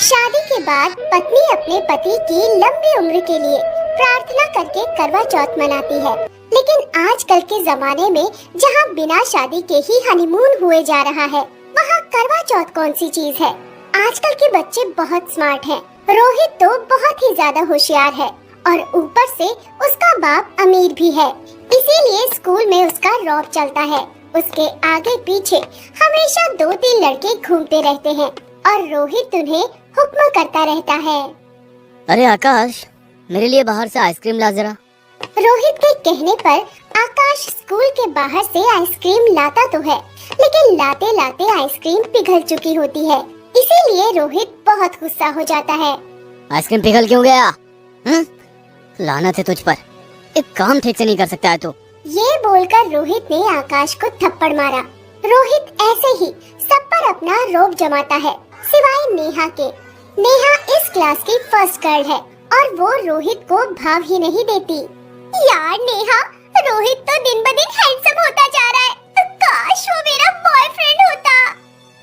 शादी के बाद पत्नी अपने पति की लंबी उम्र के लिए प्रार्थना करके करवा चौथ मनाती है। लेकिन आजकल के जमाने में जहां बिना शादी के ही हनीमून हुए जा रहा है, वहां करवा चौथ कौन सी चीज है। आजकल के बच्चे बहुत स्मार्ट हैं। रोहित तो बहुत ही ज्यादा होशियार है और ऊपर से उसका बाप अमीर भी है, इसीलिए स्कूल में उसका रौब चलता है। उसके आगे पीछे हमेशा 2-3 लड़के घूमते रहते हैं और रोहित उन्हें हुक्म करता रहता है। अरे आकाश, मेरे लिए बाहर से आइसक्रीम ला जरा। रोहित के कहने पर आकाश स्कूल के बाहर से आइसक्रीम लाता तो है, लेकिन लाते लाते आइसक्रीम पिघल चुकी होती है, इसीलिए रोहित बहुत गुस्सा हो जाता है। आइसक्रीम पिघल क्यों गया? लानत है तुझ पर, एक काम ठीक से नहीं कर सकता है तू। ये बोलकर रोहित ने आकाश को थप्पड़ मारा। रोहित ऐसे ही सब पर अपना रोब जमाता है, सिवाय नेहा के। नेहा इस क्लास की फर्स्ट गर्ल है और वो रोहित को भाव ही नहीं देती। यार नेहा, रोहित तो दिन ब दिन हैंडसम होता जा रहा है, तो काश वो मेरा बॉयफ्रेंड होता।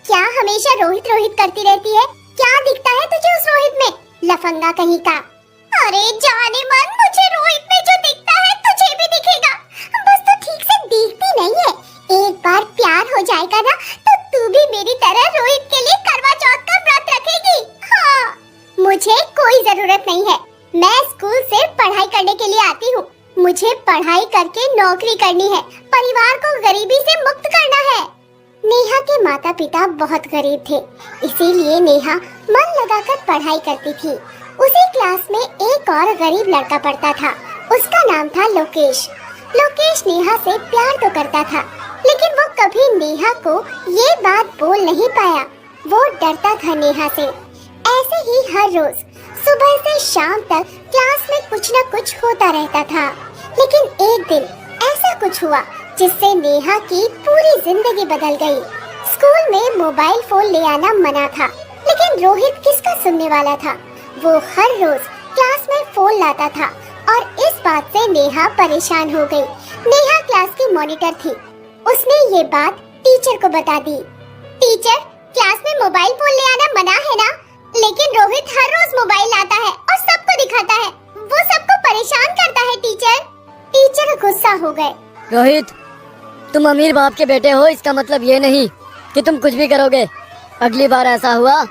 क्या हमेशा रोहित रोहित करती रहती है? क्या दिखता है तुझे उस रोहित में, लफंगा कहीं का? अरे जाने मन, मुझे रोहित में जो दिखता है तुझे भी दिखेगा, बस तू ठीक से दिखती नहीं है। एक बार प्यार हो जाएगा ना, तो तू भी मेरी तरह रोहित के लिए करवा चौथ का व्रत रखेगी। हाँ, मुझे कोई जरूरत नहीं है, मैं स्कूल से पढ़ाई करने के लिए आती हूँ। मुझे पढ़ाई करके नौकरी करनी है, परिवार को गरीबी से मुक्त करना है। नेहा के माता पिता बहुत गरीब थे, इसीलिए नेहा मन लगाकर पढ़ाई करती थी। उसी क्लास में एक और गरीब लड़का पढ़ता था, उसका नाम था लोकेश। लोकेश नेहा से प्यार तो करता था, लेकिन वो कभी नेहा को ये बात बोल नहीं पाया। वो डरता था नेहा से। ऐसे ही हर रोज सुबह से शाम तक क्लास में कुछ न कुछ होता रहता था। लेकिन एक दिन ऐसा कुछ हुआ जिससे नेहा की पूरी जिंदगी बदल गई। स्कूल में मोबाइल फोन ले आना मना था, लेकिन रोहित किसका सुनने वाला था। वो हर रोज क्लास में फोन लाता था और इस बात से नेहा परेशान हो गई। नेहा क्लास की मॉनिटर थी, उसने ये बात टीचर को बता दी। टीचर, क्लास में मोबाइल फोन ले आना मना है ना, लेकिन रोहित हर रोज मोबाइल लाता है और सबको दिखाता है, वो सबको परेशान करता है टीचर। टीचर गुस्सा हो गए। रोहित, तुम अमीर बाप के बेटे हो, इसका मतलब ये नहीं कि तुम कुछ भी करोगे। अगली बार ऐसा हुआ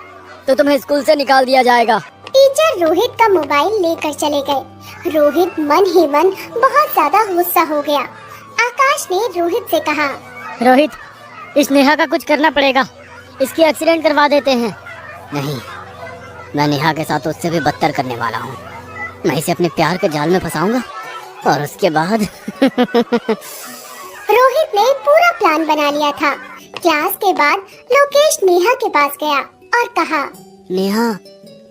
तो तुम्हें स्कूल से निकाल दिया जाएगा। टीचर रोहित का मोबाइल लेकर चले गए। रोहित मन ही मन बहुत ज्यादा गुस्सा हो गया। आकाश ने रोहित से कहा, रोहित, इस नेहा का कुछ करना पड़ेगा, इसकी एक्सीडेंट करवा देते हैं। नहीं, मैं नेहा के साथ उससे भी बदतर करने वाला हूँ। मैं इसे अपने प्यार के जाल में फंसाऊंगा और उसके बाद रोहित ने पूरा प्लान बना लिया था। क्लास के बाद लोकेश नेहा के पास गया और कहा, नेहा,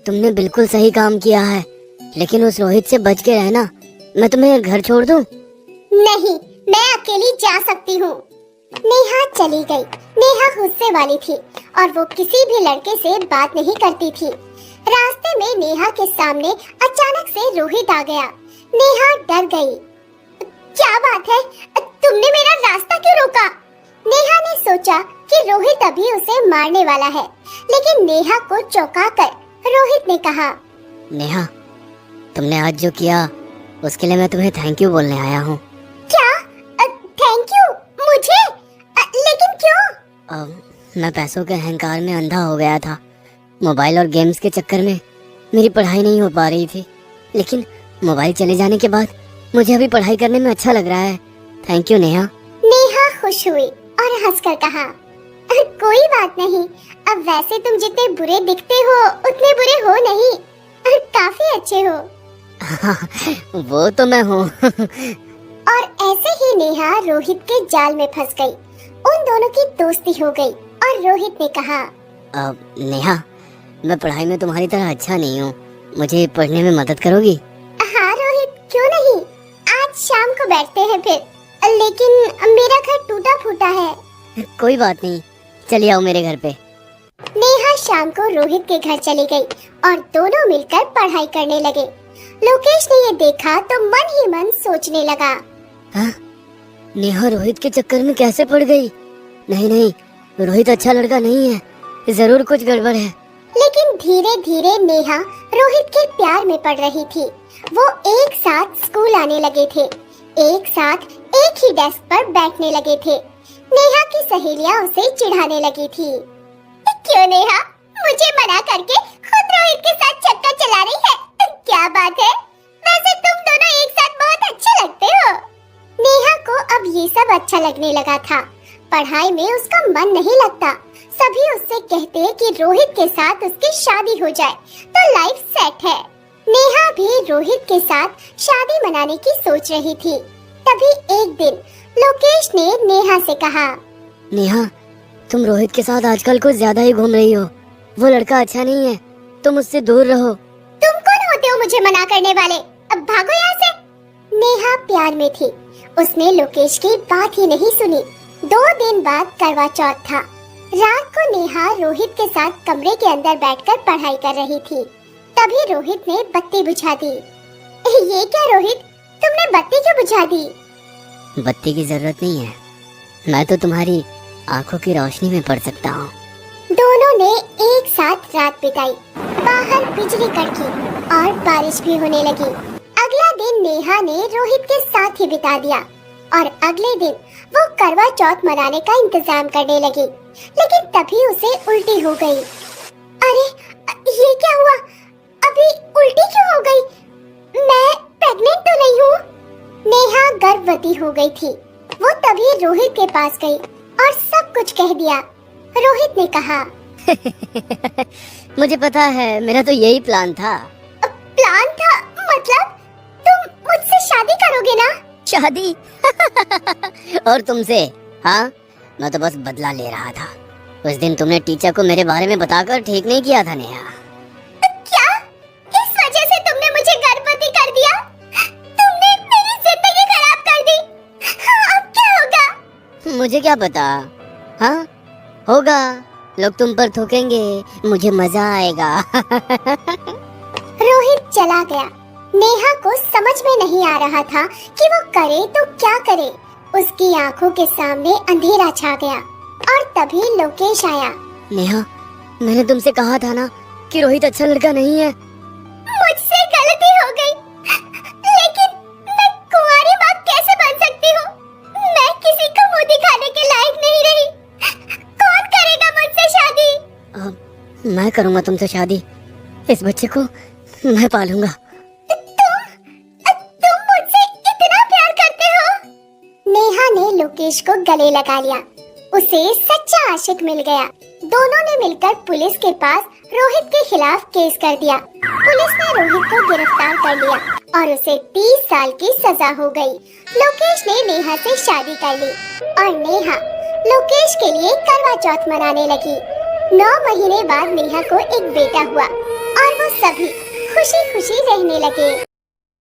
तुमने बिल्कुल सही काम किया है, लेकिन उस रोहित से बच के रहना। मैं तुम्हें घर छोड़ दूं? नहीं, मैं अकेली जा सकती हूँ। नेहा चली गई। नेहा गुस्से वाली थी और वो किसी भी लड़के से बात नहीं करती थी। रास्ते में नेहा के सामने अचानक से रोहित आ गया। नेहा डर गई। क्या बात है, तुमने मेरा रास्ता क्यों रोका? नेहा ने सोचा कि रोहित अभी उसे मारने वाला है, लेकिन नेहा को चौंकाकर रोहित ने कहा, नेहा, तुमने आज जो किया उसके लिए मैं तुम्हें थैंक यू बोलने आया हूँ। क्या? थैंक यू मुझे? लेकिन क्यों? मैं पैसों के अहंकार में अंधा हो गया था। मोबाइल और गेम्स के चक्कर में मेरी पढ़ाई नहीं हो पा रही थी, लेकिन मोबाइल चले जाने के बाद मुझे अभी पढ़ाई करने में अच्छा लग रहा है। Thank you Neha. नेहा खुश हुई और हंसकर कहा, कोई बात नहीं, अब वैसे तुम जितने बुरे दिखते हो उतने बुरे हो नहीं, काफी अच्छे हो। वो तो मैं हूँ। और ऐसे ही नेहा रोहित के जाल में फंस गई। उन दोनों की दोस्ती हो गई और रोहित ने कहा, नेहा, मैं पढ़ाई में तुम्हारी तरह अच्छा नहीं हूँ, मुझे पढ़ने में मदद करोगी? हाँ रोहित, क्यों नहीं, आज शाम को बैठते हैं फिर, लेकिन मेरा घर टूटा फूटा है। कोई बात नहीं, चलिए आओ मेरे घर पे। नेहा शाम को रोहित के घर चली गई और दोनों मिलकर पढ़ाई करने लगे। लोकेश ने ये देखा तो मन ही मन सोचने लगा, हाँ? नेहा रोहित के चक्कर में कैसे पड़ गई? नहीं नहीं, रोहित अच्छा लड़का नहीं है, जरूर कुछ गड़बड़ है। लेकिन धीरे धीरे नेहा रोहित के प्यार में पड़ रही थी। वो एक साथ स्कूल आने लगे थे, एक साथ एक ही डेस्क पर बैठने लगे थे। नेहा की सहेलियां उसे चिढ़ाने लगी थी। क्यों नेहा, मुझे मना करके खुद रोहित के साथ चक्कर चला रही है? क्या बात है, वैसे तुम दोनों एक साथ बहुत अच्छे लगते हो। नेहा को अब ये सब अच्छा लगने लगा था। पढ़ाई में उसका मन नहीं लगता। सभी उससे कहते कि रोहित के साथ उसकी शादी हो जाए तो लाइफ सेट है। नेहा भी रोहित के साथ शादी मनाने की सोच रही थी। तभी एक दिन लोकेश ने नेहा से कहा, नेहा, तुम रोहित के साथ आजकल कुछ ज्यादा ही घूम रही हो। वो लड़का अच्छा नहीं है, तुम उससे दूर रहो। तुम कौन होते हो मुझे मना करने वाले? अब भागो यहाँ से। नेहा प्यार में थी, उसने लोकेश की बात ही नहीं सुनी। 2 दिन बाद करवा चौथ था। रात को नेहा रोहित के साथ कमरे के अंदर बैठकर पढ़ाई कर रही थी। तभी रोहित ने बत्ती बुझा दी। ये क्या रोहित, तुमने बत्ती क्यों बुझा दी? बत्ती की जरूरत नहीं है, मैं तो तुम्हारी आंखों की रोशनी में पढ़ सकता हूँ। दोनों ने एक साथ रात बिताई। बाहर बिजली कड़की और बारिश भी होने लगी। अगला दिन नेहा ने रोहित के साथ ही बिता दिया और अगले दिन वो करवा चौथ मनाने का इंतजाम करने लगी। लेकिन तभी उसे उल्टी हो गई। अरे ये क्या हुआ? अभी उल्टी क्यों हो गई? मैं प्रेग्नेंट तो नहीं हूँ? नेहा गर्भवती हो गई थी। वो तभी रोहित के पास गई और सब कुछ कह दिया। रोहित ने कहा, मुझे पता है, मेरा तो यही प्लान था। प्लान था? मतलब तुम मुझसे शादी करोगे ना? शादी? और तुमसे? हाँ, मैं तो बस बदला ले रहा था। उस दिन तुमने टीचर को मेरे बारे में बताकर ठीक नहीं किया था नेहा। क्या? इस वजह से तुमने मुझे गर्भवती कर दिया? तुमने मेरी जिंदगी खराब कर दी। हाँ, अब क्या होगा? मुझे क्या पता। हाँ, होगा, लोग तुम पर थूकेंगे, मुझे मजा आएगा। रोहित चला गया। नेहा को समझ में नहीं आ रहा था कि वो करे तो क्या करे। उसकी आंखों के सामने अंधेरा छा गया और तभी लोकेश आया। नेहा, मैंने तुमसे कहा था ना कि रोहित अच्छा लड़का नहीं है। मुझसे गलती हो गई, लेकिन मैं कुंवारी माँ कैसे बन सकती हूँ? मैं किसी को मुंह दिखाने के लायक नहीं रही। कौन करेगा मुझसे शादी? मैं करूँगा तुमसे शादी। इस बच्चे को मैं पालूंगा। तुम मुझसे इतना प्यार करते हो? नेहा ने लोकेश को गले लगा लिया। उसे सच्चा आशिक मिल गया। दोनों ने मिलकर पुलिस के पास रोहित के खिलाफ केस कर दिया। पुलिस ने रोहित को गिरफ्तार कर लिया और उसे 30 साल की सजा हो गई। लोकेश ने नेहा से शादी कर ली और नेहा लोकेश के लिए करवा चौथ मनाने लगी। 9 महीने बाद नेहा को एक बेटा हुआ और वो सभी खुशी खुशी रहने लगे।